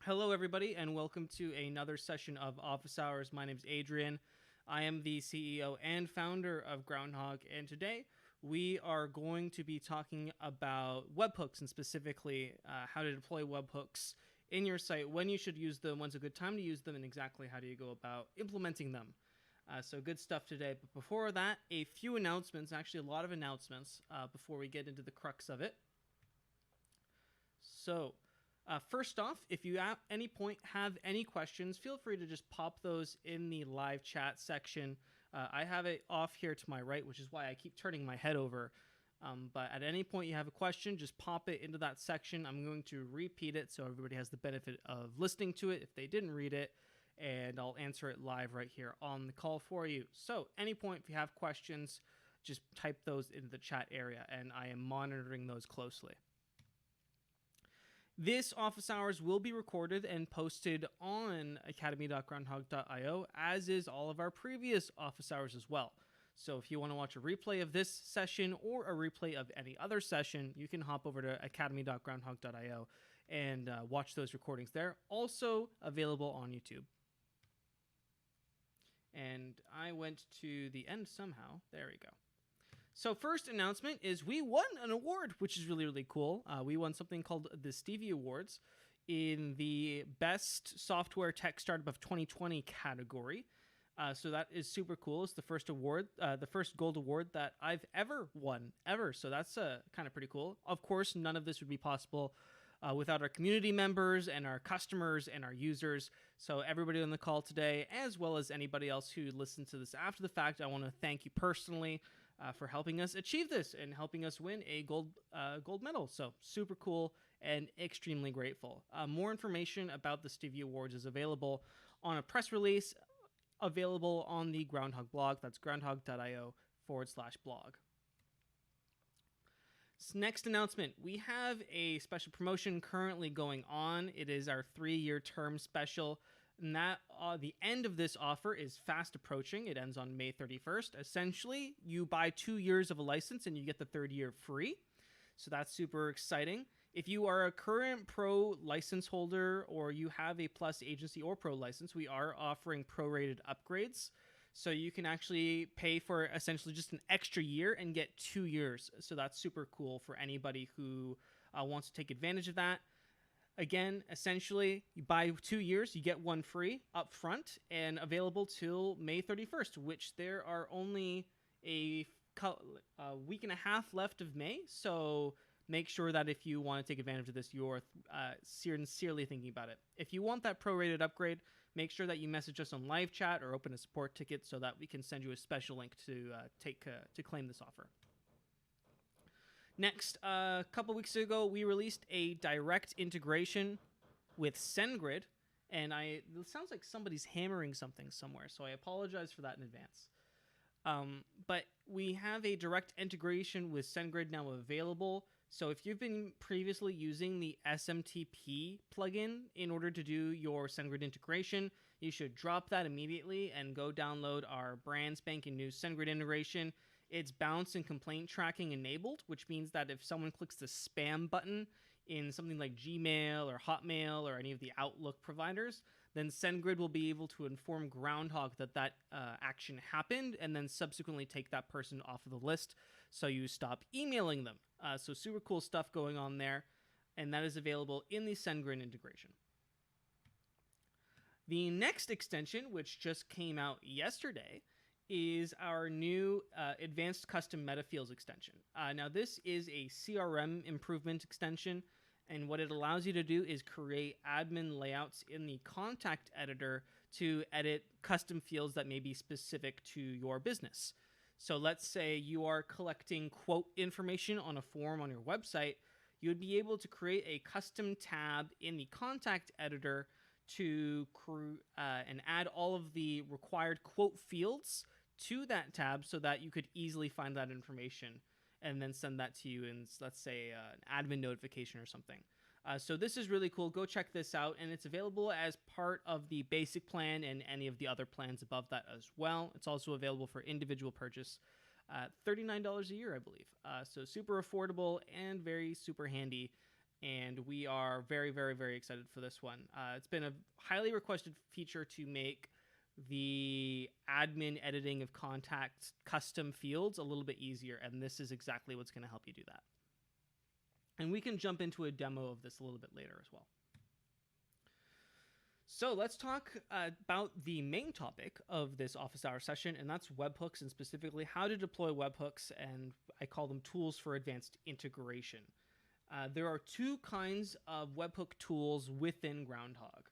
Hello, everybody, and welcome to another session of Office Hours. My name is Adrian. I am the CEO and founder of Groundhogg, and today we are going to be talking about webhooks and specifically how to deploy webhooks in your site, when you should use them, when's a good time to use them, and exactly how do you go about implementing them. So good stuff today. But before that, a few announcements, actually a lot of announcements before we get into the crux of it. So first off, if you at any point have any questions, feel free to just pop those in the live chat section. I have it off here to my right, which is why I keep turning my head over. But at any point you have a question, just pop it into that section. I'm going to repeat it so everybody has the benefit of listening to it if they didn't read it, and I'll answer it live right here on the call for you. So any point if you have questions, just type those into the chat area, and I am monitoring those closely. This office hours will be recorded and posted on academy.groundhogg.io, as is all of our previous office hours as well. So if you want to watch a replay of this session or a replay of any other session, you can hop over to academy.groundhogg.io and watch those recordings there. Also available on YouTube. And I went to the end somehow. There we go. So first announcement is we won an award, which is really, really cool. We won something called the Stevie Awards in the Best Software Tech Startup of 2020 category. So that is super cool. It's the first award, the first gold award that I've ever won, ever. So that's kind of pretty cool. Of course, none of this would be possible without our community members and our customers and our users. So everybody on the call today, as well as anybody else who listens to this after the fact, I want to thank you personally for helping us achieve this and helping us win a gold medal. So super cool and extremely grateful. More information about the Stevie Awards is available on a press release available on the Groundhogg blog. That's groundhogg.io/blog. Next announcement, we have a special promotion currently going on. It is our 3-year term special. And that the end of this offer is fast approaching. It ends on May 31st. Essentially, you buy 2 years of a license and you get the 3rd year free. So that's super exciting. If you are a current Pro license holder or you have a Plus agency or Pro license, we are offering prorated upgrades. So you can actually pay for essentially just an extra year and get 2 years. So that's super cool for anybody who wants to take advantage of that. Again, essentially, you buy 2 years, you get one free up front and available till May 31st, which there are only a week and a half left of May. So make sure that if you want to take advantage of this, you're sincerely thinking about it. If you want that prorated upgrade, make sure that you message us on live chat or open a support ticket so that we can send you a special link to claim this offer. Next, a couple weeks ago, we released a direct integration with SendGrid, and it sounds like somebody's hammering something somewhere, so I apologize for that in advance. But we have a direct integration with SendGrid now available, so if you've been previously using the SMTP plugin in order to do your SendGrid integration, you should drop that immediately and go download our brand spanking new SendGrid integration. It's bounce and complaint tracking enabled, which means that if someone clicks the spam button in something like Gmail or Hotmail or any of the Outlook providers, then SendGrid will be able to inform Groundhogg that action happened and then subsequently take that person off of the list so you stop emailing them. So super cool stuff going on there, and that is available in the SendGrid integration. The next extension, which just came out yesterday, is our new advanced custom meta fields extension. Now this is a CRM improvement extension, and what it allows you to do is create admin layouts in the contact editor to edit custom fields that may be specific to your business. So let's say you are collecting quote information on a form on your website, you would be able to create a custom tab in the contact editor to and add all of the required quote fields to that tab so that you could easily find that information and then send that to you in, let's say, an admin notification or something. So this is really cool. Go check this out, and it's available as part of the basic plan and any of the other plans above that as well. It's also available for individual purchase $39 a year, I believe. So super affordable and very super handy And we are very, very, very excited for this one. It's been a highly requested feature to make the admin editing of contacts custom fields a little bit easier, and this is exactly what's going to help you do that. And we can jump into a demo of this a little bit later as well. So let's talk about the main topic of this office hour session, and that's webhooks, and specifically how to deploy webhooks, and I call them tools for advanced integration. There are two kinds of webhook tools within Groundhogg,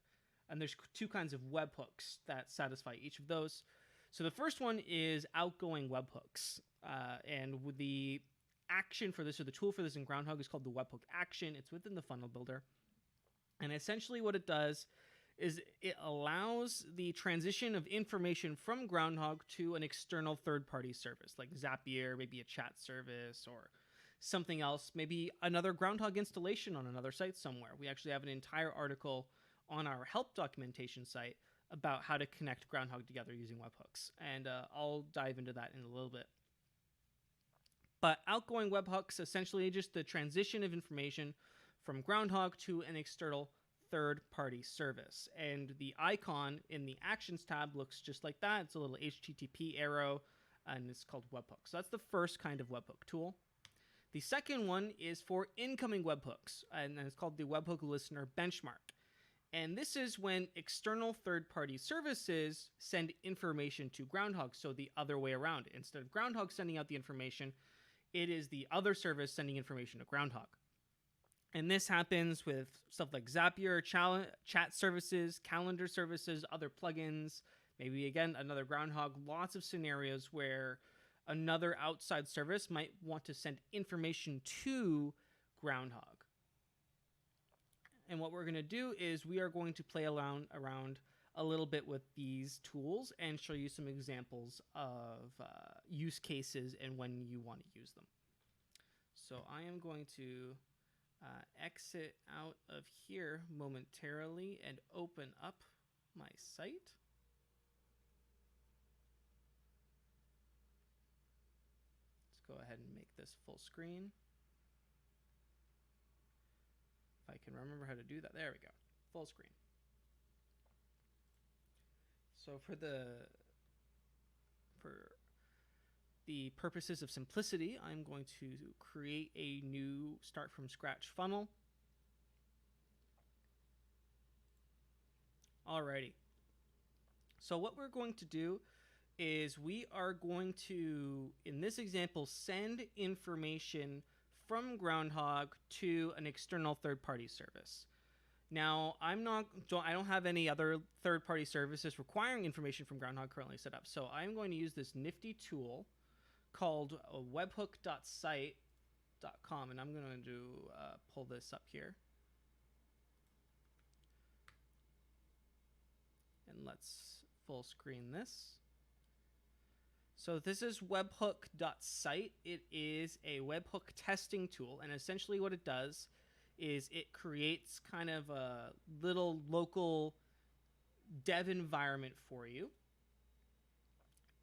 and there's two kinds of webhooks that satisfy each of those. So the first one is outgoing webhooks, and with the action for this, or the tool for this in Groundhogg, is called the webhook action. It's within the funnel builder, and essentially what it does is it allows the transition of information from Groundhogg to an external third-party service, like Zapier, maybe a chat service, or something else, maybe another Groundhogg installation on another site somewhere. We actually have an entire article on our help documentation site about how to connect Groundhogg together using webhooks, and I'll dive into that in a little bit. But outgoing webhooks, essentially just the transition of information from Groundhogg to an external third-party service. And the icon in the Actions tab looks just like that. It's a little HTTP arrow, and it's called webhooks. So that's the first kind of webhook tool. The second one is for incoming webhooks, and it's called the Webhook LIstener Benchmark. And this is when external third-party services send information to Groundhogg, so the other way around. Instead of Groundhogg sending out the information, it is the other service sending information to Groundhogg. And this happens with stuff like Zapier, chat services, calendar services, other plugins, maybe again, another Groundhogg, lots of scenarios where another outside service might want to send information to Groundhogg. And what we're going to do is we are going to play around a little bit with these tools and show you some examples of use cases and when you want to use them. So I am going to exit out of here momentarily and open up my site. Let's go ahead and make this full screen. If I can remember how to do that. There we go. Full screen. So for the purposes of simplicity, I'm going to create a new start from scratch funnel. Alrighty. So what we're going to do is we are going to, in this example, send information from Groundhogg to an external third-party service. Now, I don't have any other third-party services requiring information from Groundhogg currently set up, so I'm going to use this nifty tool called webhook.site.com, and I'm going to pull this up here. And let's full screen this. So this is webhook.site. It is a webhook testing tool, and essentially what it does is it creates kind of a little local dev environment for you.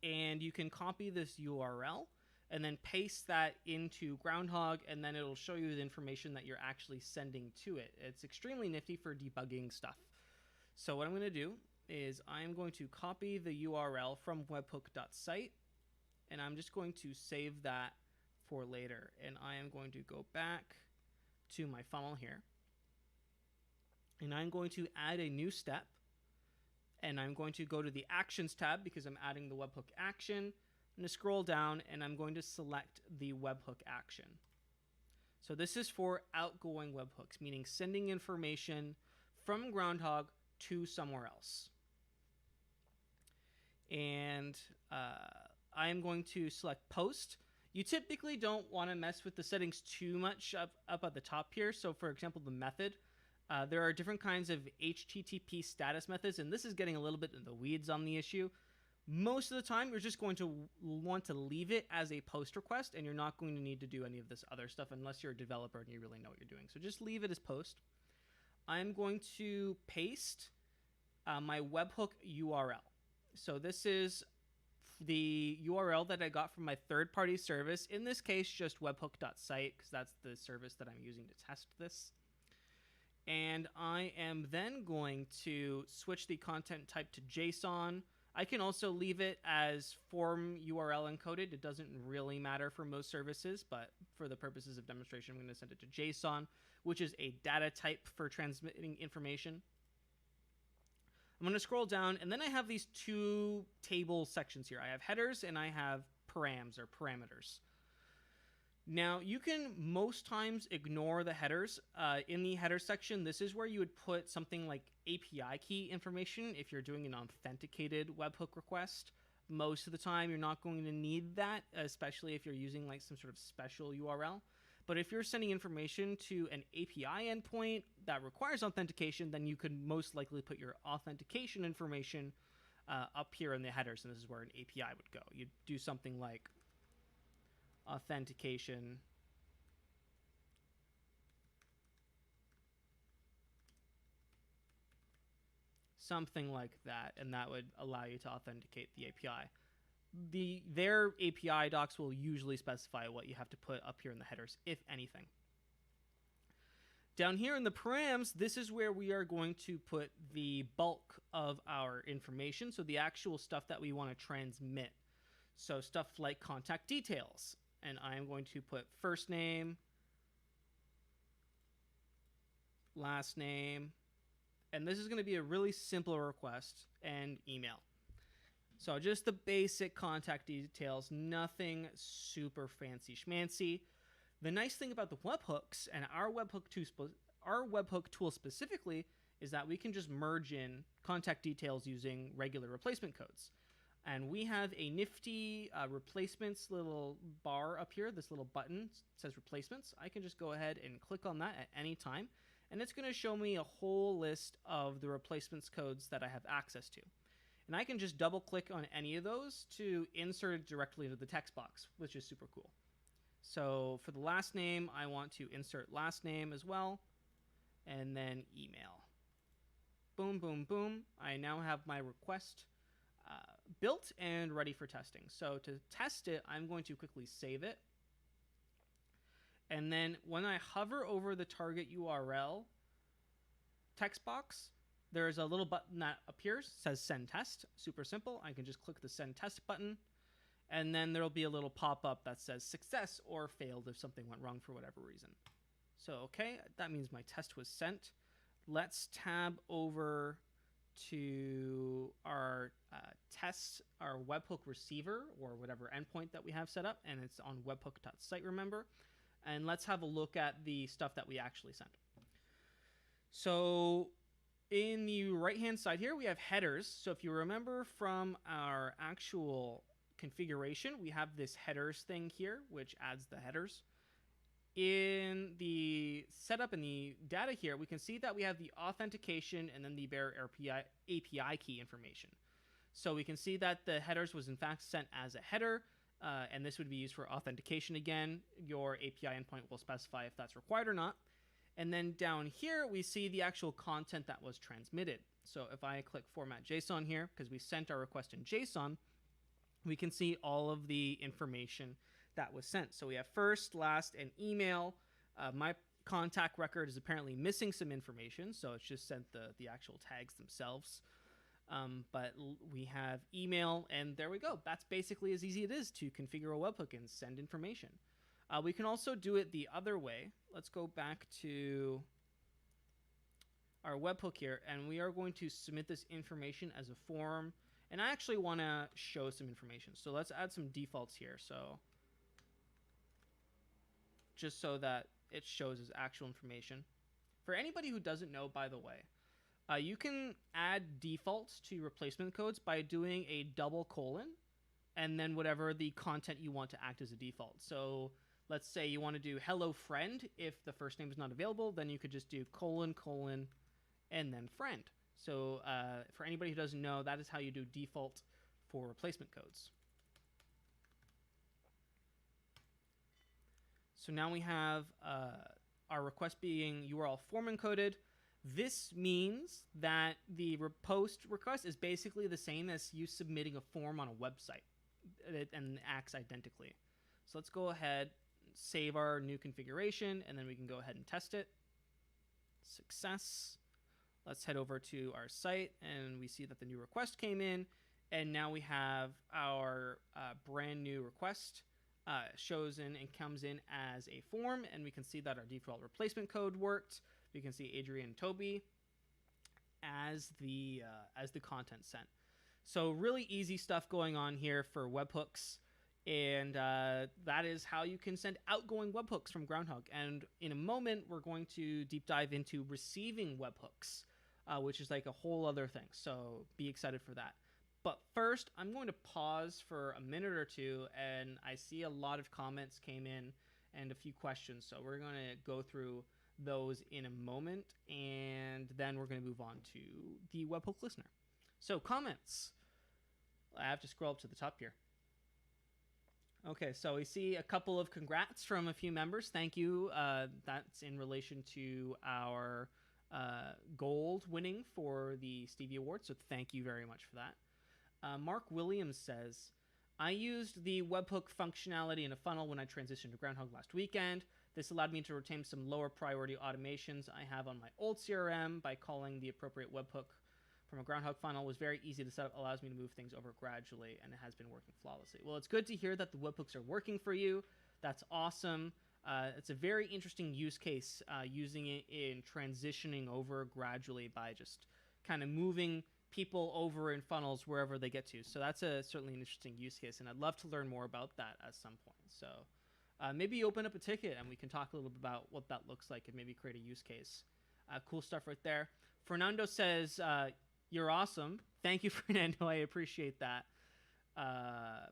And you can copy this URL and then paste that into Groundhogg, and then it'll show you the information that you're actually sending to it. It's extremely nifty for debugging stuff. So what I'm going to do is I'm going to copy the URL from webhook.site, and I'm just going to save that for later. And I am going to go back to my funnel here, and I'm going to add a new step, and I'm going to go to the Actions tab because I'm adding the webhook action. I'm going to scroll down, and I'm going to select the webhook action. So this is for outgoing webhooks, meaning sending information from Groundhogg to somewhere else. And I am going to select post. You typically don't want to mess with the settings too much up at the top here. So for example, the method, there are different kinds of HTTP status methods, and this is getting a little bit in the weeds on the issue. Most of the time, you're just going to want to leave it as a post request, and you're not going to need to do any of this other stuff unless you're a developer and you really know what you're doing. So just leave it as post. I'm going to paste my webhook URL. So this is the URL that I got from my third-party service. In this case, just webhook.site, because that's the service that I'm using to test this. And I am then going to switch the content type to JSON. I can also leave it as form URL encoded. It doesn't really matter for most services, but for the purposes of demonstration, I'm going to send it to JSON, which is a data type for transmitting information. I'm going to scroll down, and then I have these two table sections here. I have headers and I have params or parameters. Now, you can most times ignore the headers. In the header section, this is where you would put something like API key information if you're doing an authenticated webhook request. Most of the time, you're not going to need that, especially if you're using like some sort of special URL. But if you're sending information to an API endpoint that requires authentication, then you could most likely put your authentication information up here in the headers, and this is where an API would go. You'd do something like authentication something like that, and that would allow you to authenticate the API. Their API docs will usually specify what you have to put up here in the headers, if anything. Down here in the params, this is where we are going to put the bulk of our information, so the actual stuff that we want to transmit. So stuff like contact details. And I'm going to put first name, last name, and this is going to be a really simple request, and email. So just the basic contact details, nothing super fancy schmancy. The nice thing about the webhooks and our webhook tool specifically is that we can just merge in contact details using regular replacement codes. And we have a nifty replacements little bar up here. This little button says replacements. I can just go ahead and click on that at any time. And it's going to show me a whole list of the replacements codes that I have access to. And I can just double click on any of those to insert it directly into the text box, which is super cool. So for the last name, I want to insert last name as well. And then email. Boom, boom, boom. I now have my request built and ready for testing. So to test it, I'm going to quickly save it. And then when I hover over the target URL text box, there's a little button that appears, says send test. Super simple. I can just click the send test button, and then there'll be a little pop-up that says success or failed if something went wrong for whatever reason. So, okay, that means my test was sent. Let's tab over to our our webhook receiver or whatever endpoint that we have set up, and it's on webhook.site, remember, and let's have a look at the stuff that we actually sent. So in the right hand side here we have headers. So if you remember from our actual configuration, we have this headers thing here which adds the headers. In the setup in the data here, we can see that we have the authentication and then the bare API key information. So we can see that the headers was in fact sent as a header, and this would be used for authentication again. Your API endpoint will specify if that's required or not. And then down here, we see the actual content that was transmitted. So if I click Format JSON here, because we sent our request in JSON, we can see all of the information that was sent. So we have first, last, and email. My contact record is apparently missing some information, so it's just sent the actual tags themselves. But we have email, and there we go. That's basically as easy as it is to configure a webhook and send information. We can also do it the other way. Let's go back to our webhook here, and we are going to submit this information as a form. And I actually want to show some information. So let's add some defaults here. So just so that it shows as actual information. For anybody who doesn't know, by the way, you can add defaults to replacement codes by doing a double colon and then whatever the content you want to act as a default. So let's say you want to do hello friend. If the first name is not available, then you could just do colon, colon, and then friend. So for anybody who doesn't know, that is how you do default for replacement codes. So now we have our request being URL form encoded. This means that the post request is basically the same as you submitting a form on a website and acts identically. So let's go ahead, save our new configuration, and then we can go ahead and test it. Success. Let's head over to our site, and we see that the new request came in, and now we have our brand new request shows in and comes in as a form, and we can see that our default replacement code worked. We can see Adrian and Toby as the content sent. So really easy stuff going on here for webhooks, and that is how you can send outgoing webhooks from Groundhogg. And in a moment, we're going to deep dive into receiving webhooks, which is like a whole other thing. So be excited for that. But first, I'm going to pause for a minute or two, and I see a lot of comments came in and a few questions. So we're going to go through those in a moment, and then we're going to move on to the Webhook Listener. So comments. I have to scroll up to the top here. Okay, so we see a couple of congrats from a few members. Thank you. That's in relation to our gold winning for the Stevie Award, so thank you very much for that. Mark Williams says, I used the webhook functionality in a funnel when I transitioned to Groundhogg last weekend. This allowed me to retain some lower priority automations I have on my old CRM by calling the appropriate webhook from a Groundhogg funnel. Was very easy to set up, allows me to move things over gradually, and it has been working flawlessly. Well, it's good to hear that the webhooks are working for you. That's awesome. It's a very interesting use case, using it in transitioning over gradually by just kind of moving people over in funnels wherever they get to. So that's certainly an interesting use case, and I'd love to learn more about that at some point. So maybe open up a ticket and we can talk a little bit about what that looks like and maybe create a use case. Cool stuff right there. Fernando says, you're awesome. Thank you, Fernando. I appreciate that.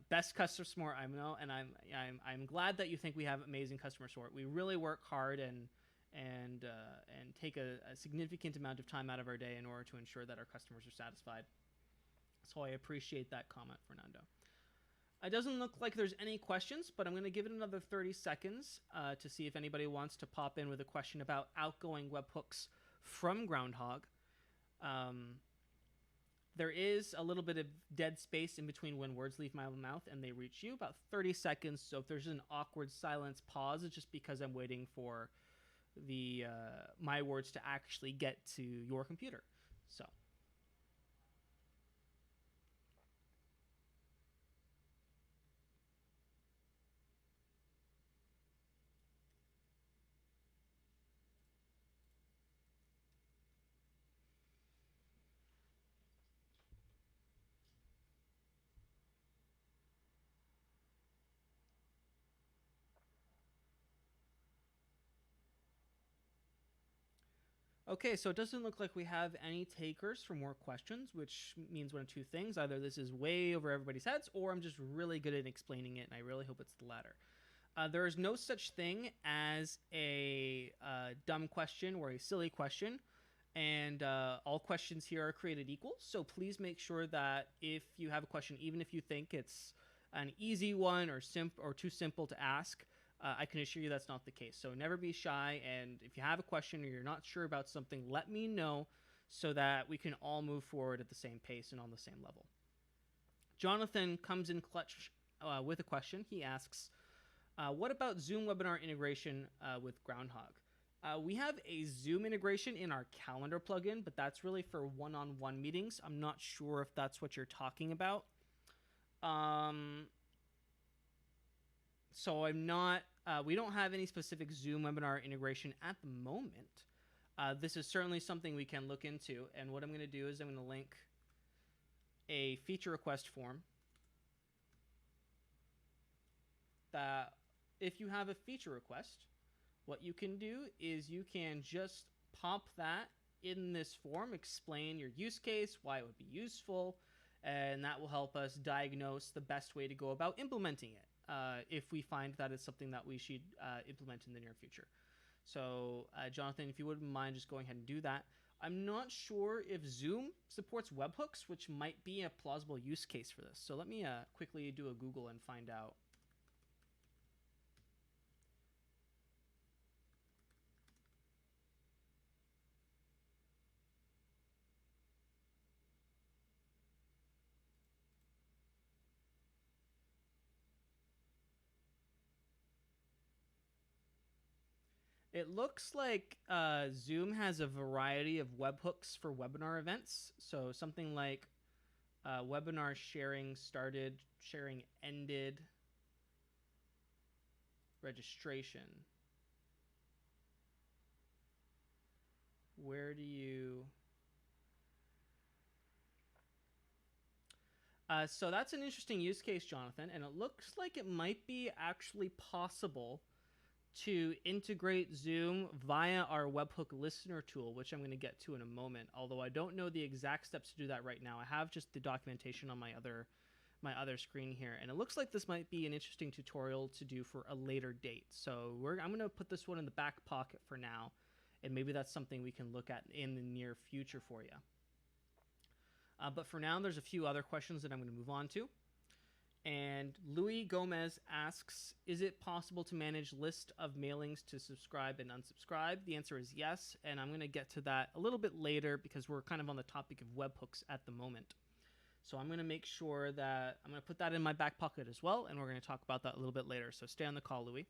Best customer support I know, and I'm glad that you think we have amazing customer support. We really work hard and take a significant amount of time out of our day in order to ensure that our customers are satisfied. So I appreciate that comment, Fernando. It doesn't look like there's any questions, but I'm going to give it another 30 seconds to see if anybody wants to pop in with a question about outgoing webhooks from Groundhogg. There is a little bit of dead space in between when words leave my mouth and they reach you, about 30 seconds. So if there's an awkward silence pause, it's just because I'm waiting for the my words to actually get to your computer. So okay, so it doesn't look like we have any takers for more questions, which means one of two things. Either this is way over everybody's heads, or I'm just really good at explaining it, and I really hope it's the latter. There is no such thing as a dumb question or a silly question, and all questions here are created equal. So please make sure that if you have a question, even if you think it's an easy one or too simple to ask, I can assure you that's not the case. So never be shy, and if you have a question or you're not sure about something, let me know so that we can all move forward at the same pace and on the same level. Jonathan comes in clutch with a question. He asks, what about Zoom webinar integration with Groundhogg? We have a Zoom integration in our calendar plugin, but that's really for one-on-one meetings. I'm not sure if that's what you're talking about. So I'm not, we don't have any specific Zoom webinar integration at the moment. This is certainly something we can look into. And what I'm going to do is I'm going to link a feature request form that if you have a feature request, what you can do is you can just pop that in this form, explain your use case, why it would be useful, and that will help us diagnose the best way to go about implementing it. If we find that it's something that we should implement in the near future. So, Jonathan, if you wouldn't mind just going ahead and do that. I'm not sure if Zoom supports webhooks, which might be a plausible use case for this. So let me quickly do a Google and find out. It looks like Zoom has a variety of webhooks for webinar events. So something like webinar sharing started, sharing ended, registration. Where do you... so that's an interesting use case, Jonathan, and it looks like it might be actually possible to integrate Zoom via our Webhook Listener tool, which I'm going to get to in a moment, although I don't know the exact steps to do that right now. I have just the documentation on my other screen here, and it looks like this might be an interesting tutorial to do for a later date. So I'm going to put this one in the back pocket for now, and maybe that's something we can look at in the near future for you. But for now, there's a few other questions that I'm going to move on to. And Louis Gomez asks, is it possible to manage list of mailings to subscribe and unsubscribe? The answer is yes, and I'm going to get to that a little bit later because we're kind of on the topic of webhooks at the moment. So I'm going to make sure that I'm going to put that in my back pocket as well, and we're going to talk about that a little bit later. So stay on the call, Louis.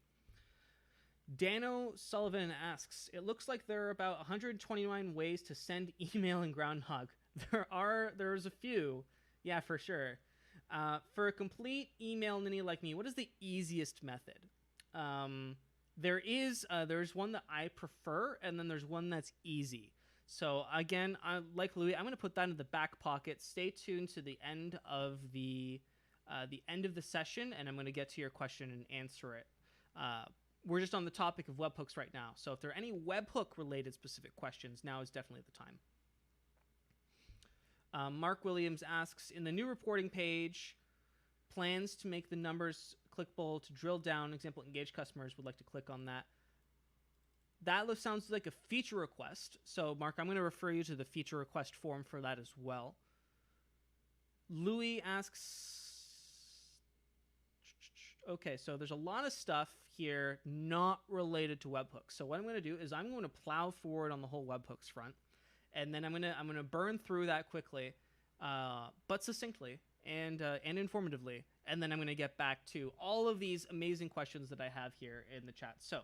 Dano Sullivan asks, it looks like there are about 129 ways to send email in Groundhogg. There's a few. Yeah, for sure. For a complete email ninny like me, what is the easiest method? There's one that I prefer, and then there's one that's easy. So again, like Louis, I'm going to put that in the back pocket. Stay tuned to the end of the session, and I'm going to get to your question and answer it. We're just on the topic of webhooks right now. So if there are any webhook related specific questions, now is definitely the time. Mark Williams asks, in the new reporting page, plans to make the numbers clickable to drill down. Example, engaged customers would like to click on that. That sounds like a feature request. So, Mark, I'm going to refer you to the feature request form for that as well. Louis asks, okay, so there's a lot of stuff here not related to webhooks. So what I'm going to do is I'm going to plow forward on the whole webhooks front. And then I'm gonna burn through that quickly, but succinctly and informatively, and then I'm gonna get back to all of these amazing questions that I have here in the chat. So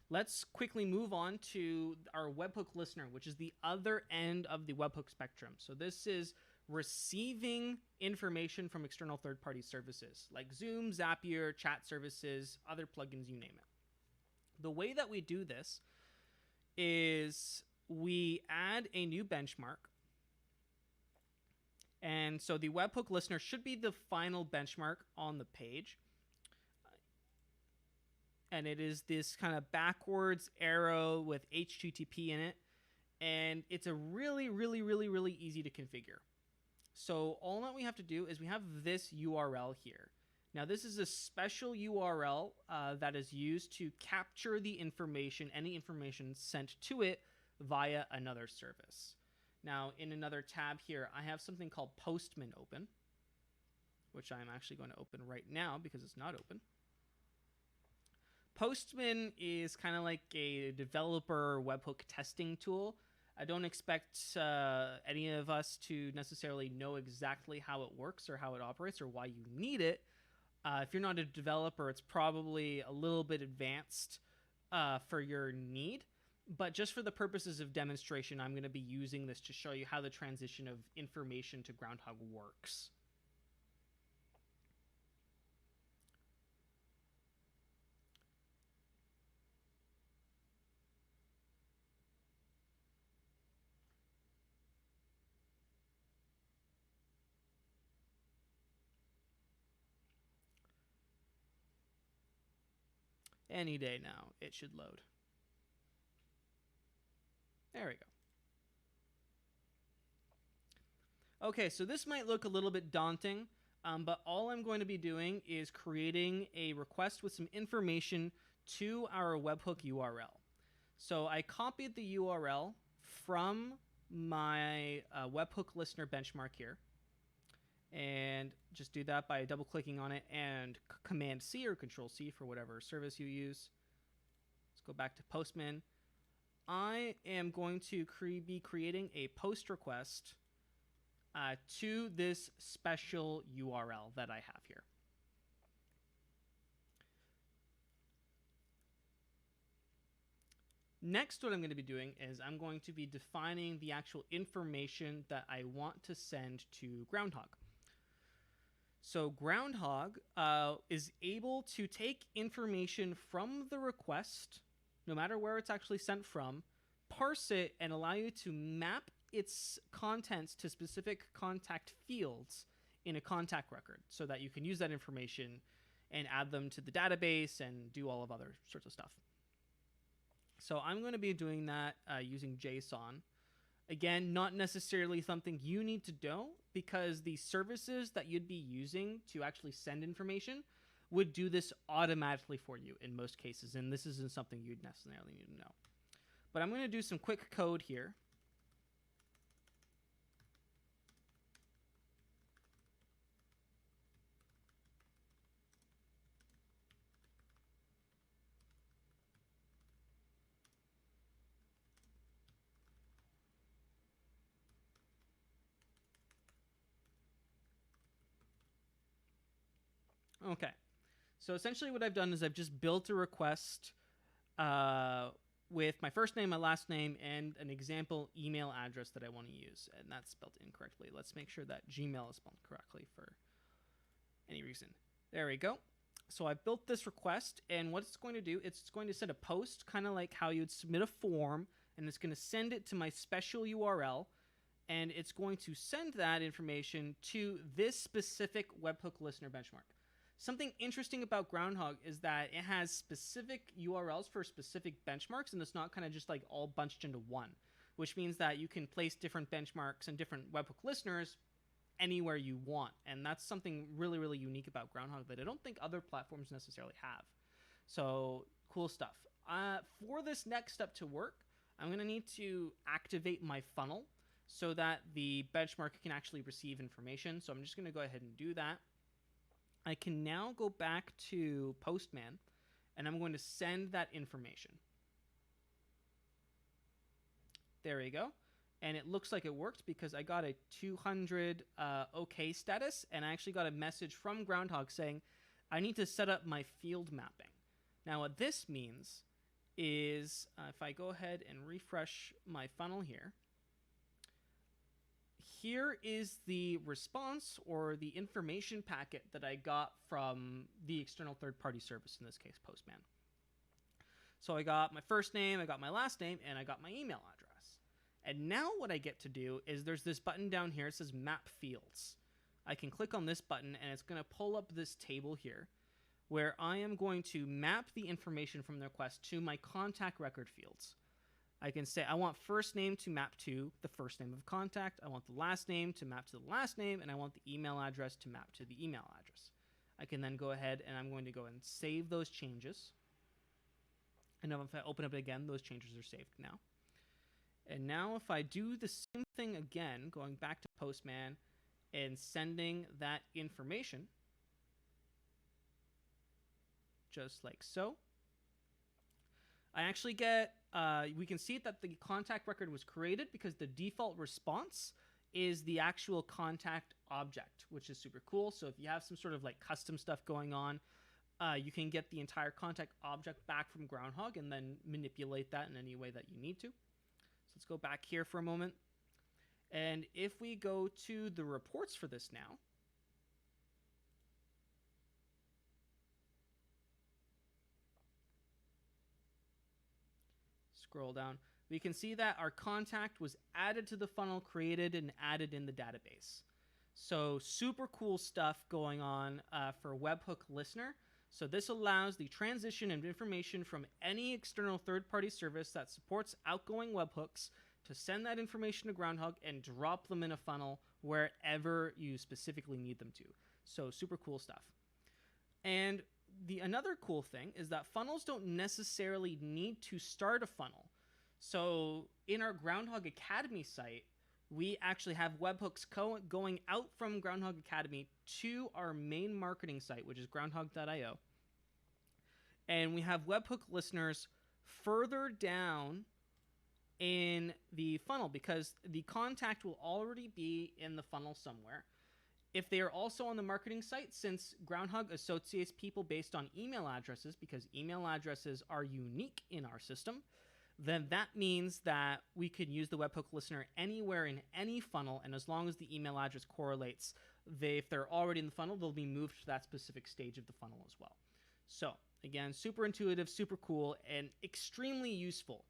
let's quickly move on to our webhook listener, which is the other end of the webhook spectrum. So this is receiving information from external third-party services like Zoom, Zapier, chat services, other plugins, you name it. The way that we do this is we add a new benchmark. And so the webhook listener should be the final benchmark on the page. And it is this kind of backwards arrow with HTTP in it. And it's a really easy to configure. So all that we have to do is we have this URL here. Now this is a special URL that is used to capture the information, any information sent to it via another service. Now, in another tab here, I have something called Postman open, which I'm actually going to open right now because it's not open. Postman is kind of like a developer webhook testing tool. I don't expect any of us to necessarily know exactly how it works or how it operates or why you need it. If you're not a developer, it's probably a little bit advanced for your need. But just for the purposes of demonstration, I'm going to be using this to show you how the transition of information to Groundhogg works. Any day now, it should load. There we go. Okay, so this might look a little bit daunting, but all I'm going to be doing is creating a request with some information to our webhook URL. So I copied the URL from my webhook listener benchmark here, and just do that by double clicking on it and Command C or Control C for whatever service you use. Let's go back to Postman. I am going to be creating a post request to this special URL that I have here. Next, what I'm going to be doing is I'm going to be defining the actual information that I want to send to Groundhogg. So Groundhogg is able to take information from the request, no matter where it's actually sent from, parse it, and allow you to map its contents to specific contact fields in a contact record so that you can use that information and add them to the database and do all of other sorts of stuff. So I'm going to be doing that using JSON. Again, not necessarily something you need to know, because the services that you'd be using to actually send information would do this automatically for you in most cases, and this isn't something you'd necessarily need to know. But I'm going to do some quick code here. Okay, so essentially what I've done is I've just built a request with my first name, my last name, and an example email address that I want to use. And that's spelled incorrectly. Let's make sure that Gmail is spelled correctly for any reason. There we go. So I've built this request, and what it's going to do, it's going to send a post, kind of like how you'd submit a form, and it's going to send it to my special URL, and it's going to send that information to this specific Webhook Listener Benchmark. Something interesting about Groundhogg is that it has specific URLs for specific benchmarks, and it's not kind of just like all bunched into one, which means that you can place different benchmarks and different webhook listeners anywhere you want. And that's something really, really unique about Groundhogg that I don't think other platforms necessarily have. So cool stuff. For this next step to work, I'm going to need to activate my funnel so that the benchmark can actually receive information. So I'm just going to go ahead and do that. I can now go back to Postman, and I'm going to send that information. There we go. And it looks like it worked because I got a 200 OK status, and I actually got a message from Groundhogg saying, I need to set up my field mapping. Now what this means is if I go ahead and refresh my funnel here, here is the response or the information packet that I got from the external third-party service, in this case, Postman. So I got my first name, I got my last name, and I got my email address. And now what I get to do is there's this button down here. It says Map Fields. I can click on this button, and it's going to pull up this table here where I am going to map the information from the request to my contact record fields. I can say I want first name to map to the first name of contact, I want the last name to map to the last name, and I want the email address to map to the email address. I can then go ahead and I'm going to go and save those changes. And if I open up again, those changes are saved now. And now if I do the same thing again, going back to Postman and sending that information, just like so, I actually get, we can see that the contact record was created because the default response is the actual contact object, which is super cool. So if you have some sort of like custom stuff going on, you can get the entire contact object back from Groundhogg and then manipulate that in any way that you need to. So let's go back here for a moment. And if we go to the reports for this now, scroll down, we can see that our contact was added to the funnel, created and added in the database. So super cool stuff going on for Webhook Listener. So this allows the transition of information from any external third-party service that supports outgoing webhooks to send that information to Groundhogg and drop them in a funnel wherever you specifically need them to. So super cool stuff. And another cool thing is that funnels don't necessarily need to start a funnel. So in our Groundhogg Academy site, we actually have webhooks going out from Groundhogg Academy to our main marketing site, which is groundhogg.io. And we have webhook listeners further down in the funnel because the contact will already be in the funnel somewhere. If they are also on the marketing site, since Groundhogg associates people based on email addresses, because email addresses are unique in our system, then that means that we can use the Webhook Listener anywhere in any funnel, and as long as the email address correlates, if they're already in the funnel, they'll be moved to that specific stage of the funnel as well. So again, super intuitive, super cool, and extremely useful.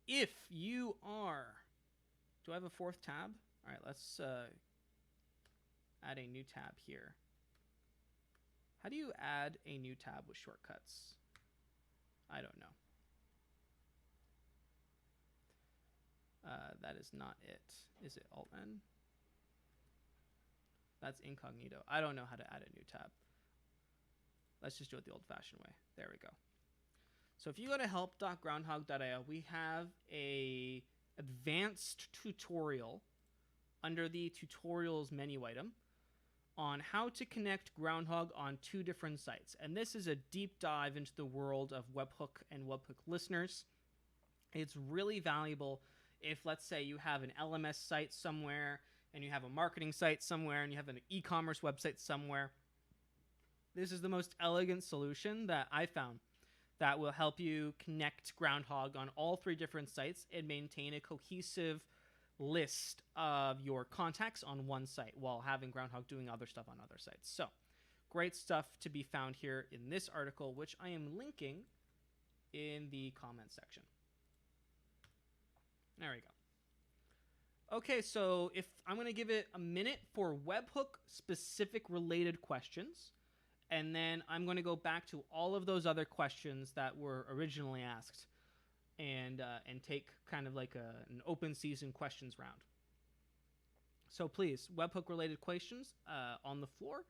If you are... Do I have a fourth tab? All right, let's add a new tab here. How do you add a new tab with shortcuts? I don't know. That is not it. Is it Alt-N? That's incognito. I don't know how to add a new tab. Let's just do it the old-fashioned way. There we go. So if you go to help.groundhog.io, we have a advanced tutorial under the tutorials menu item on how to connect Groundhog on 2 different sites. And this is a deep dive into the world of Webhook and Webhook listeners. It's really valuable if, let's say, you have an LMS site somewhere and you have a marketing site somewhere and you have an e-commerce website somewhere. This is the most elegant solution that I found that will help you connect Groundhog on all 3 different sites and maintain a cohesive list of your contacts on one site while having Groundhog doing other stuff on other sites. So great stuff to be found here in this article, which I am linking in the comment section. There we go. Okay, so if I'm going to give it a minute for webhook specific related questions, and then I'm going to go back to all of those other questions that were originally asked and take kind of like an open season questions round. So please, webhook related questions on the floor.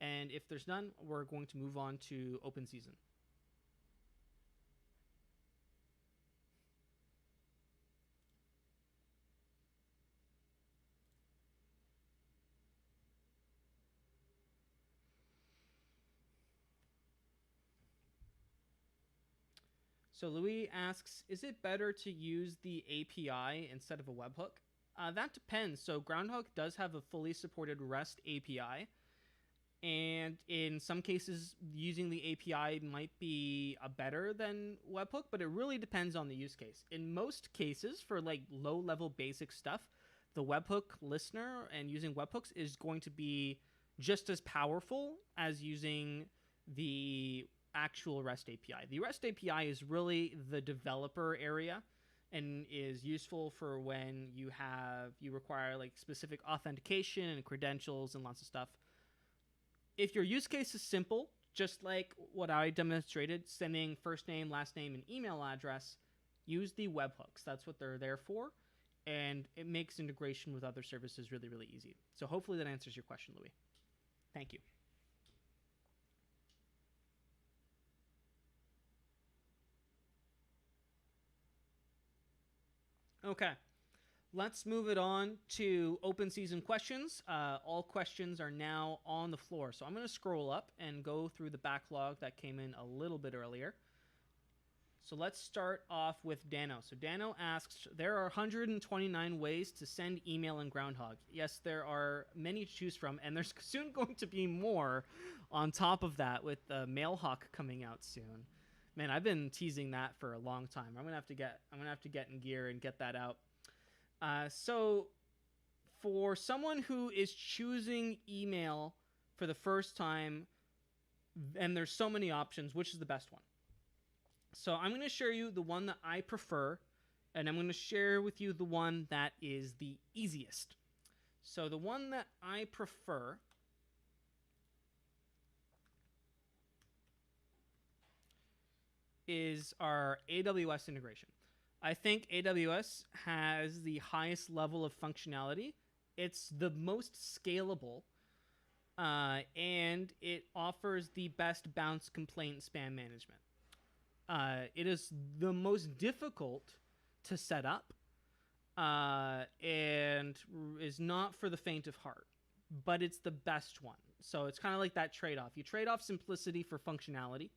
And if there's none, we're going to move on to open season. So Louis asks, is it better to use the API instead of a webhook? That depends. So Groundhog does have a fully supported REST API. And in some cases, using the API might be better than webhook, but it really depends on the use case. In most cases, for like low-level basic stuff, the Webhook listener and using webhooks is going to be just as powerful as using the actual REST API. The REST API is really the developer area and is useful for when you require like specific authentication and credentials and lots of stuff. If your use case is simple, just like what I demonstrated, sending first name, last name, and email address, use the webhooks. That's what they're there for, and it makes integration with other services really, really easy. So hopefully that answers your question, Louis. Thank you. Okay, let's move it on to open season questions. All questions are now on the floor. So I'm going to scroll up and go through the backlog that came in a little bit earlier. So let's start off with Dano. So Dano asks, there are 129 ways to send email in Groundhog. Yes, there are many to choose from, and there's soon going to be more on top of that with Mailhawk coming out soon. Man, I've been teasing that for a long time. I'm gonna have to get in gear and get that out. So for someone who is choosing email for the first time, and there's so many options, which is the best one? So I'm going to share you the one that I prefer, and I'm going to share with you the one that is the easiest. So the one that I prefer is our AWS integration. I think AWS has the highest level of functionality. It's the most scalable, and it offers the best bounce, complaint, spam management. It is the most difficult to set up, and is not for the faint of heart, but it's the best one. So it's kind of like that trade-off. You trade off simplicity for functionality.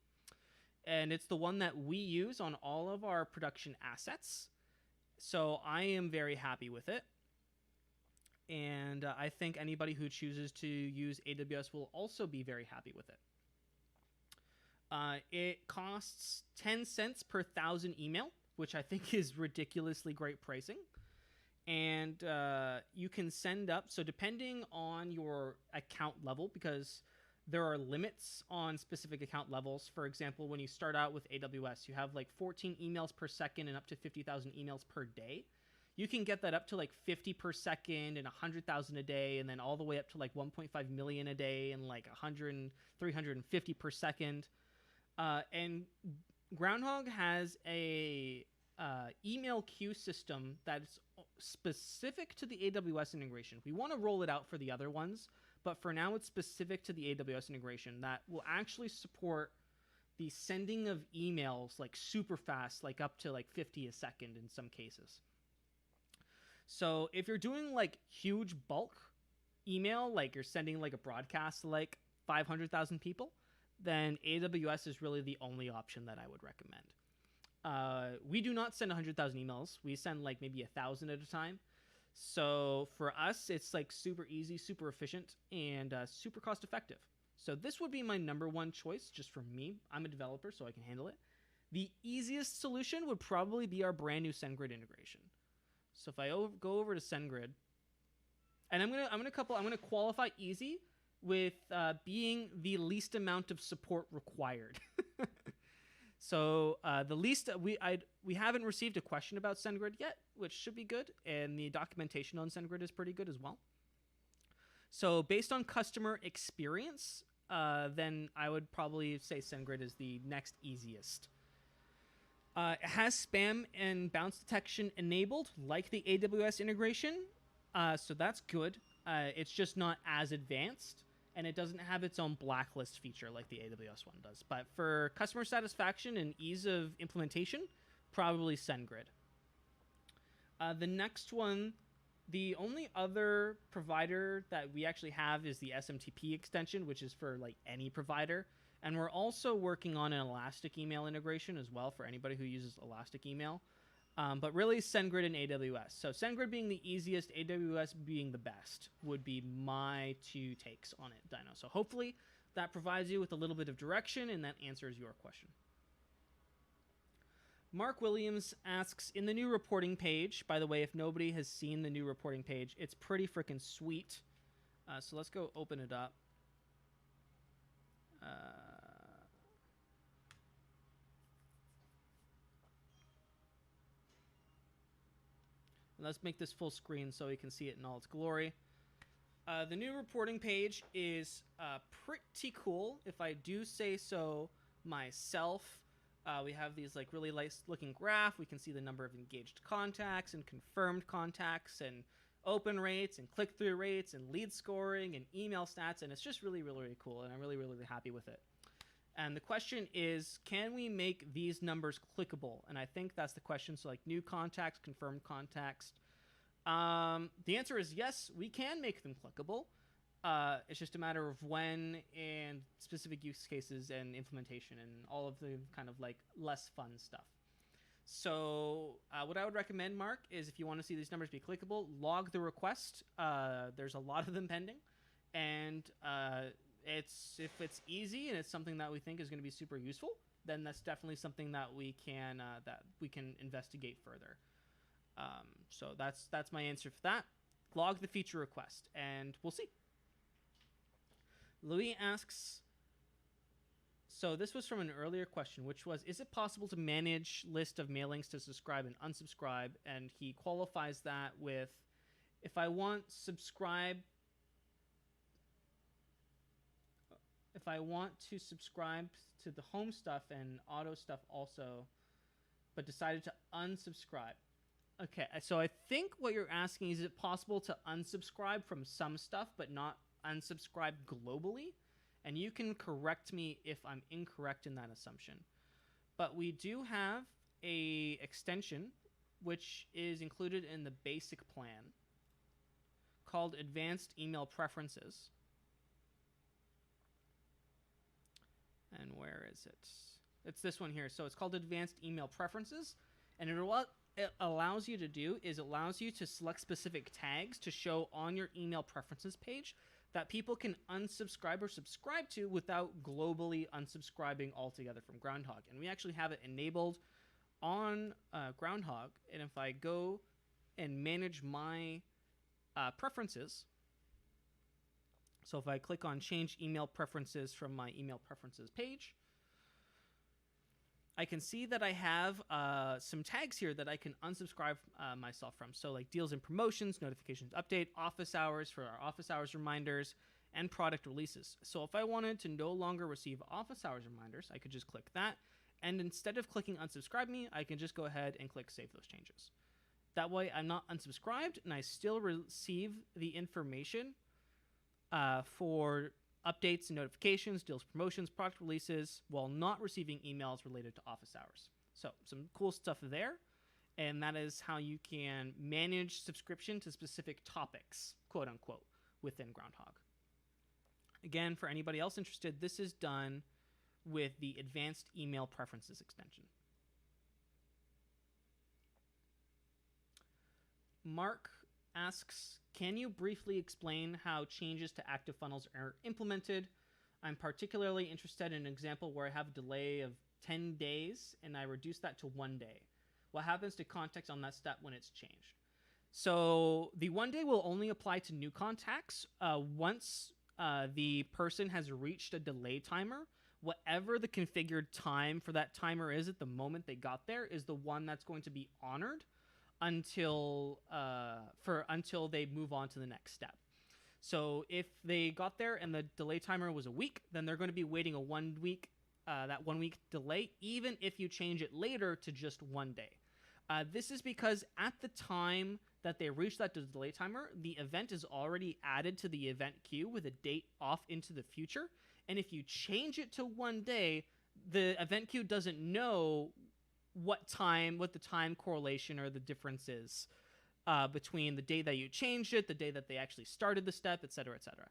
And it's the one that we use on all of our production assets. So I am very happy with it. And I think anybody who chooses to use AWS will also be very happy with it. It costs 10 cents per 1,000 email, which I think is ridiculously great pricing. And you can send up, so depending on your account level, because there are limits on specific account levels. For example, when you start out with AWS, you have like 14 emails per second and up to 50,000 emails per day. You can get that up to like 50 per second and 100,000 a day, and then all the way up to like 1.5 million a day and like 100 and 350 per second. And Groundhogg has a email queue system that's specific to the AWS integration. We want to roll it out for the other ones, but for now it's specific to the AWS integration that will actually support the sending of emails like super fast, like up to like 50 a second in some cases. So if you're doing like huge bulk email, like you're sending like a broadcast to like 500,000 people, then AWS is really the only option that I would recommend. We do not send 100,000 emails. We send like maybe 1,000 at a time. So for us, it's like super easy, super efficient, and super cost effective. So this would be my number one choice just for me. I'm a developer, so I can handle it. The easiest solution would probably be our brand new SendGrid integration. So if I go over to SendGrid, and I'm gonna qualify easy with being the least amount of support required. So the least we haven't received a question about SendGrid yet, which should be good, and the documentation on SendGrid is pretty good as well. So based on customer experience, then I would probably say SendGrid is the next easiest. It has spam and bounce detection enabled, like the AWS integration, so that's good. It's just not as advanced, and it doesn't have its own blacklist feature like the AWS one does. But for customer satisfaction and ease of implementation, probably SendGrid. The next one, the only other provider that we actually have is the SMTP extension, which is for like any provider. And we're also working on an Elastic email integration as well for anybody who uses Elastic email. But really SendGrid and AWS. So SendGrid being the easiest, AWS being the best would be my two takes on it, Dino. So hopefully that provides you with a little bit of direction and that answers your question. Mark Williams asks, in the new reporting page, by the way, if nobody has seen the new reporting page, it's pretty freaking sweet. So let's go open it up. Let's make this full screen so you can see it in all its glory. The new reporting page is pretty cool, if I do say so myself. We have these like really nice looking graph. We can see the number of engaged contacts and confirmed contacts and open rates and click-through rates and lead scoring and email stats, and it's just really, really, really cool, and I'm really, really, really happy with it. And the question is, can we make these numbers clickable? And I think that's the question. So like new contacts, confirmed contacts. The answer is yes, we can make them clickable. It's just a matter of when and specific use cases and implementation and all of the kind of like less fun stuff. So what I would recommend, Mark, is if you want to see these numbers be clickable, log the request. There's a lot of them pending. And if it's easy and it's something that we think is going to be super useful, then that's definitely something that we can investigate further. So that's my answer for that. Log the feature request, and we'll see. Louis asks, so this was from an earlier question, which was, is it possible to manage list of mailings to subscribe and unsubscribe? And he qualifies that with, if I want to subscribe to the home stuff and auto stuff also, but decided to unsubscribe. Okay, so I think what you're asking is it possible to unsubscribe from some stuff but not unsubscribe globally? And you can correct me if I'm incorrect in that assumption. But we do have a extension which is included in the basic plan called Advanced Email Preferences. And where is it? It's this one here. So it's called Advanced Email Preferences. And what it allows you to do is it allows you to select specific tags to show on your email preferences page that people can unsubscribe or subscribe to without globally unsubscribing altogether from Groundhogg. And we actually have it enabled on Groundhogg, and if I go and manage my preferences, so if I click on change email preferences from my email preferences page, I can see that I have some tags here that I can unsubscribe myself from. So like deals and promotions, notifications update, office hours for our office hours reminders, and product releases. So if I wanted to no longer receive office hours reminders, I could just click that. And instead of clicking unsubscribe me, I can just go ahead and click save those changes. That way I'm not unsubscribed and I still receive the information for updates and notifications, deals, promotions, product releases, while not receiving emails related to office hours. So some cool stuff there. And that is how you can manage subscription to specific topics, quote unquote, within Groundhogg. Again, for anybody else interested, this is done with the Advanced Email Preferences extension. Mark asks, can you briefly explain how changes to active funnels are implemented? I'm particularly interested in an example where I have a delay of 10 days and I reduce that to 1 day. What happens to context on that step when it's changed? So the 1 day will only apply to new contacts. Once the person has reached a delay timer, whatever the configured time for that timer is at the moment they got there is the one that's going to be honored until they move on to the next step. So if they got there and the delay timer was a week, then they're going to be waiting a 1 week, that 1 week delay, even if you change it later to just 1 day. This is because at the time that they reach that delay timer, the event is already added to the event queue with a date off into the future. And if you change it to 1 day, the event queue doesn't know what the time correlation or the difference is between the day that you changed it, the day that they actually started the step, et cetera, et cetera.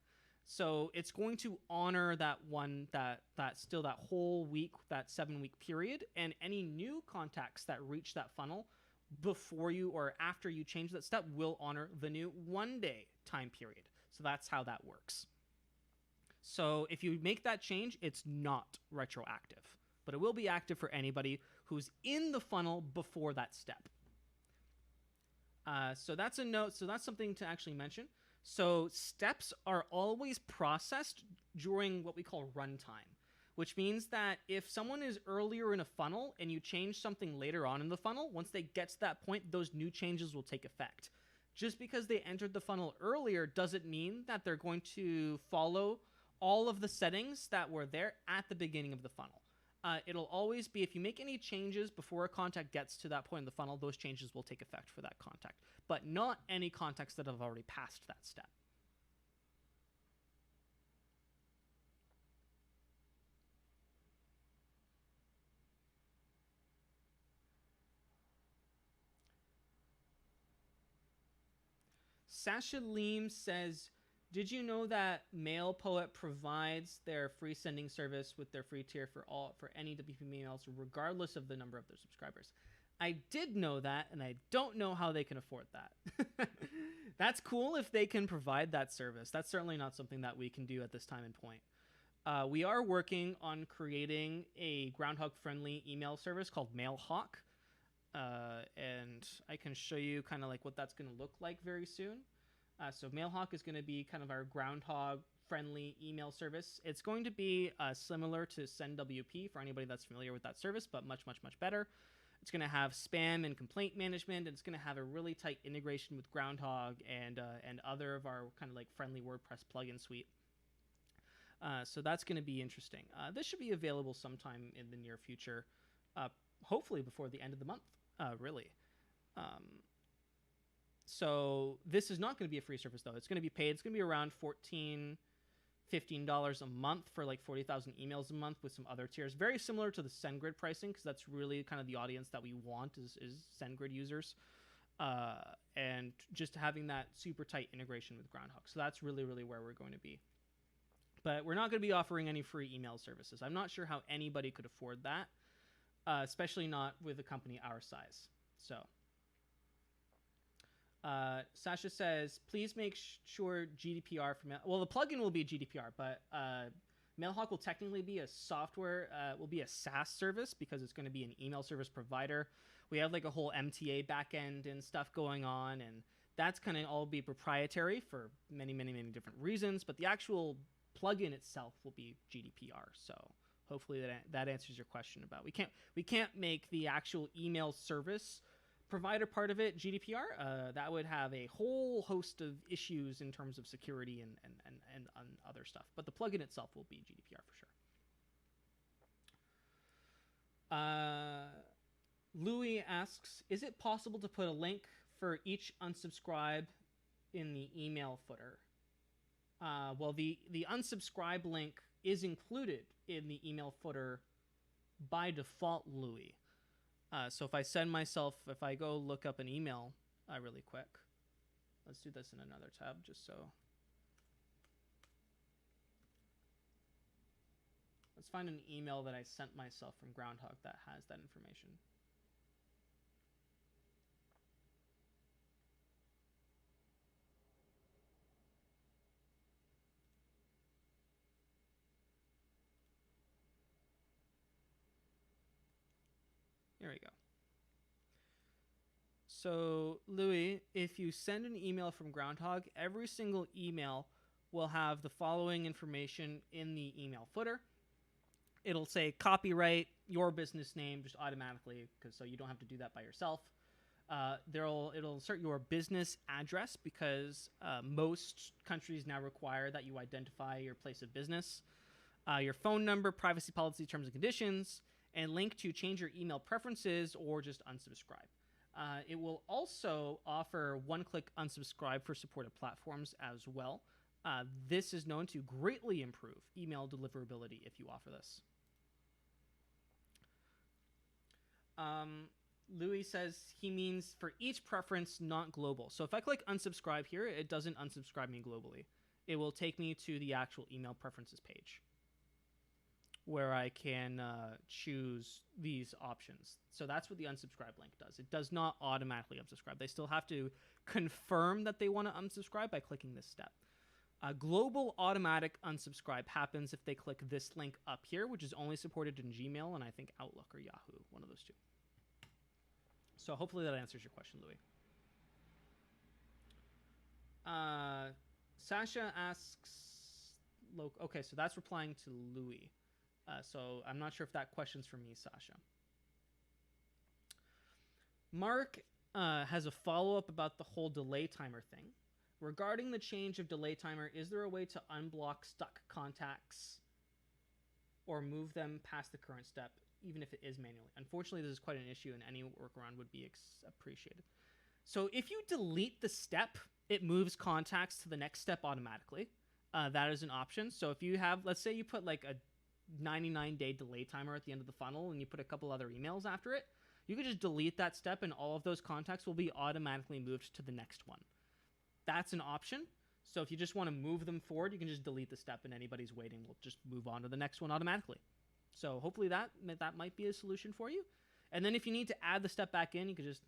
So it's going to honor that whole week, that 7-week period, and any new contacts that reach that funnel before you or after you change that step will honor the new 1 day time period. So that's how that works. So if you make that change, it's not retroactive, but it will be active for anybody who's in the funnel before that step. So that's a note. So that's something to actually mention. So steps are always processed during what we call runtime, which means that if someone is earlier in a funnel and you change something later on in the funnel, once they get to that point, those new changes will take effect. Just because they entered the funnel earlier doesn't mean that they're going to follow all of the settings that were there at the beginning of the funnel. It'll always be, if you make any changes before a contact gets to that point in the funnel, those changes will take effect for that contact, but not any contacts that have already passed that step. Sasha Leem says, did you know that MailPoet provides their free sending service with their free tier for any WP emails, regardless of the number of their subscribers? I did know that, and I don't know how they can afford that. That's cool if they can provide that service. That's certainly not something that we can do at this time and point. We are working on creating a Groundhog-friendly email service called Mailhawk, and I can show you kind of like what that's going to look like very soon. So Mailhawk is going to be kind of our Groundhog-friendly email service. It's going to be similar to SendWP for anybody that's familiar with that service, but much, much, much better. It's going to have spam and complaint management, and it's going to have a really tight integration with Groundhogg and other of our kind of like friendly WordPress plugin suite. So that's going to be interesting. This should be available sometime in the near future, hopefully before the end of the month, really. So this is not going to be a free service, though. It's going to be paid. It's going to be around $14, $15 a month for like 40,000 emails a month with some other tiers. Very similar to the SendGrid pricing, because that's really kind of the audience that we want is SendGrid users. And just having that super tight integration with Groundhogg. So that's really, really where we're going to be. But we're not going to be offering any free email services. I'm not sure how anybody could afford that, especially not with a company our size. So... Sasha says, please make sure GDPR well, the plugin will be GDPR, but Mailhawk will technically be a software, will be a SaaS service because it's going to be an email service provider. We have like a whole MTA backend and stuff going on, and that's going to all be proprietary for many, many, many different reasons. But the actual plugin itself will be GDPR. So hopefully that answers your question about we can't make the actual email service provider part of it GDPR. That would have a whole host of issues in terms of security and other stuff. But the plugin itself will be GDPR for sure. Louis asks, is it possible to put a link for each unsubscribe in the email footer? Well, the unsubscribe link is included in the email footer by default, Louis. So if I go look up an email really quick, let's do this in another tab just so. Let's find an email that I sent myself from Groundhogg that has that information. Here we go. So, Louis, if you send an email from Groundhogg, every single email will have the following information in the email footer. It'll say copyright, your business name, just automatically, so you don't have to do that by yourself. It'll insert your business address because most countries now require that you identify your place of business, your phone number, privacy policy, terms and conditions, and link to change your email preferences or just unsubscribe. It will also offer one-click unsubscribe for supported platforms as well. This is known to greatly improve email deliverability if you offer this. Louis says he means for each preference, not global. So if I click unsubscribe here, it doesn't unsubscribe me globally. It will take me to the actual email preferences page where I can choose these options. So that's what the unsubscribe link does. It does not automatically unsubscribe. They still have to confirm that they want to unsubscribe by clicking this step. Global automatic unsubscribe happens if they click this link up here, which is only supported in Gmail and I think Outlook or Yahoo, one of those two. So hopefully that answers your question, Louis. Sasha asks, okay, so that's replying to Louis. So I'm not sure if that question's for me, Sasha. Mark has a follow-up about the whole delay timer thing. Regarding the change of delay timer, is there a way to unblock stuck contacts or move them past the current step, even if it is manually? Unfortunately, this is quite an issue, and any workaround would be appreciated. So if you delete the step, it moves contacts to the next step automatically. That is an option. So if you have, let's say you put like a 99-day delay timer at the end of the funnel and you put a couple other emails after it, you can just delete that step and all of those contacts will be automatically moved to the next one. That's an option. So if you just want to move them forward, you can just delete the step and anybody's waiting will just move on to the next one automatically. So hopefully that might be a solution for you. And then if you need to add the step back in, you can just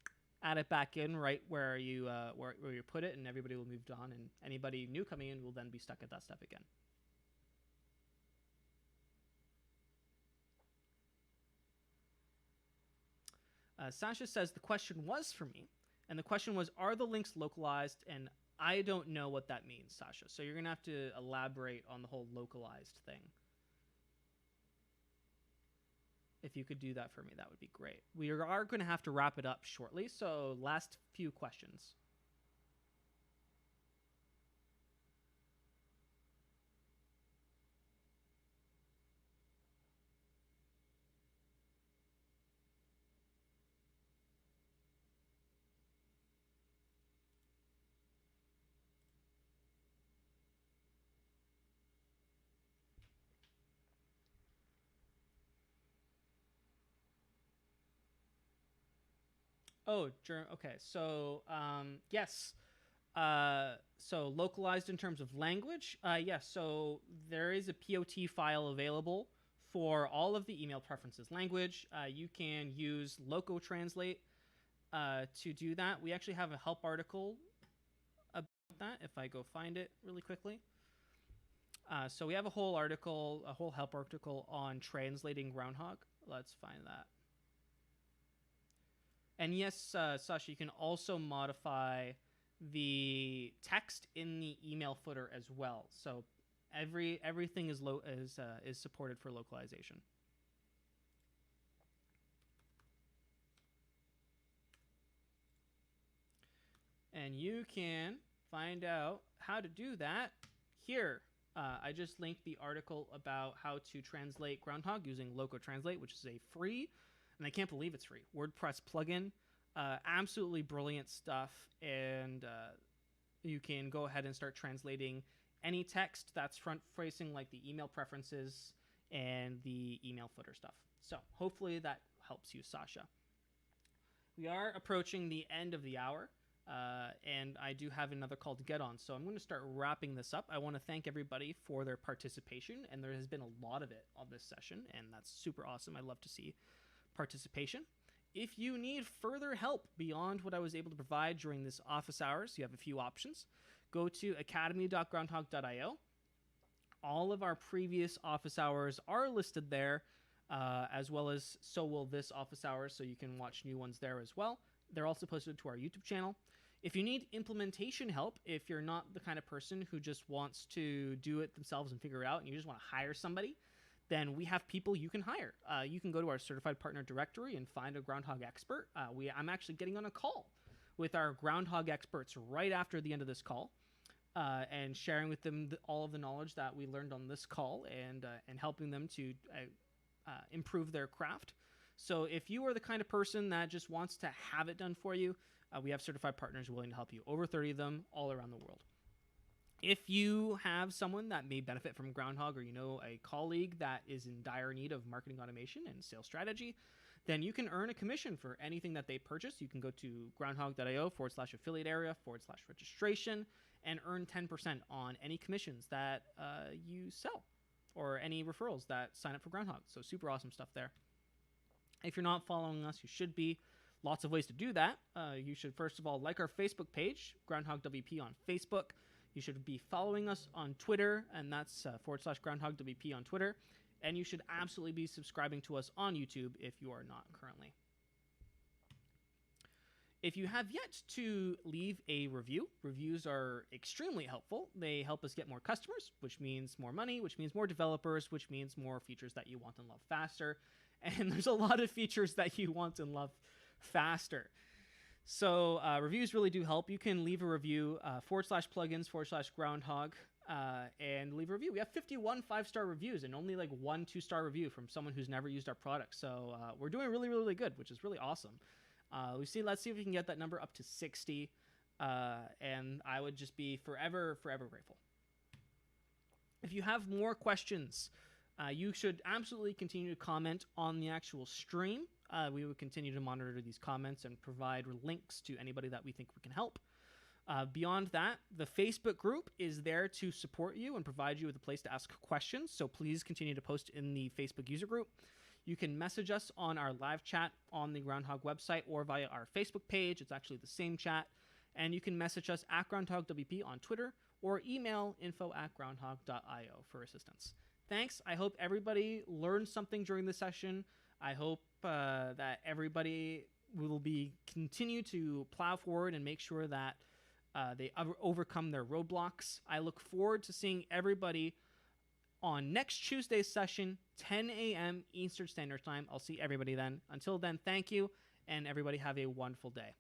add it back in right where you put it, and everybody will move on, and anybody new coming in will then be stuck at that step again. Sasha says the question was for me, and the question was, are the links localized? And I don't know what that means, Sasha. So you're going to have to elaborate on the whole localized thing. If you could do that for me, that would be great. We are going to have to wrap it up shortly, so last few questions. Oh, okay. So, yes. So localized in terms of language. Yes. So there is a POT file available for all of the email preferences language. You can use Loco Translate to do that. We actually have a help article about that if I go find it really quickly. So we have a whole article, a whole help article on translating Groundhog. Let's find that. And yes, Sasha, you can also modify the text in the email footer as well. So everything is supported for localization. And you can find out how to do that here. I just linked the article about how to translate Groundhog using Loco Translate, which is a free, and I can't believe it's free, WordPress plugin. Absolutely brilliant stuff. And you can go ahead and start translating any text that's front-facing, like the email preferences and the email footer stuff. So hopefully that helps you, Sasha. We are approaching the end of the hour. And I do have another call to get on, so I'm going to start wrapping this up. I want to thank everybody for their participation, and there has been a lot of it on this session, and that's super awesome. I love to see participation. If you need further help beyond what I was able to provide during this office hours, you have a few options. Go to academy.groundhog.io. All of our previous office hours are listed there, as well as so will this office hours, so you can watch new ones there as well. They're also posted to our YouTube channel. If you need implementation help, if you're not the kind of person who just wants to do it themselves and figure it out, and you just want to hire somebody, then we have people you can hire. You can go to our certified partner directory and find a Groundhog expert. I'm actually getting on a call with our Groundhog experts right after the end of this call, and sharing with them all of the knowledge that we learned on this call, and helping them to improve their craft. So if you are the kind of person that just wants to have it done for you, we have certified partners willing to help you, over 30 of them all around the world. If you have someone that may benefit from Groundhog, or you know a colleague that is in dire need of marketing automation and sales strategy, then you can earn a commission for anything that they purchase. You can go to groundhog.io/affiliate area/registration and earn 10% on any commissions that you sell, or any referrals that sign up for Groundhog. So super awesome stuff there. If you're not following us, you should be. Lots of ways to do that. You should first of all like our Facebook page, Groundhog WP on Facebook. You should be following us on Twitter, and that's /Groundhog WP on Twitter. And you should absolutely be subscribing to us on YouTube if you are not currently. If you have yet to leave a review, reviews are extremely helpful. They help us get more customers, which means more money, which means more developers, which means more features that you want and love faster. And there's a lot of features that you want and love faster. So reviews really do help. You can leave a review, /plugins/groundhog, and leave a review. We have 51 5-star reviews and only like 1 2-star review from someone who's never used our product. So we're doing really, really good, which is really awesome. Let's see if we can get that number up to 60. And I would just be forever grateful. If you have more questions, you should absolutely continue to comment on the actual stream. We would continue to monitor these comments and provide links to anybody that we think we can help. Beyond that, the Facebook group is there to support you and provide you with a place to ask questions. So please continue to post in the Facebook user group. You can message us on our live chat on the Groundhog website or via our Facebook page. It's actually the same chat. And you can message us at Groundhog WP on Twitter or email info@groundhog.io for assistance. Thanks. I hope everybody learned something during the session. I hope that everybody will continue to plow forward and make sure that they overcome their roadblocks. I look forward to seeing everybody on next Tuesday's session, 10 a.m. Eastern Standard Time. I'll see everybody then. Until then, thank you, and everybody have a wonderful day.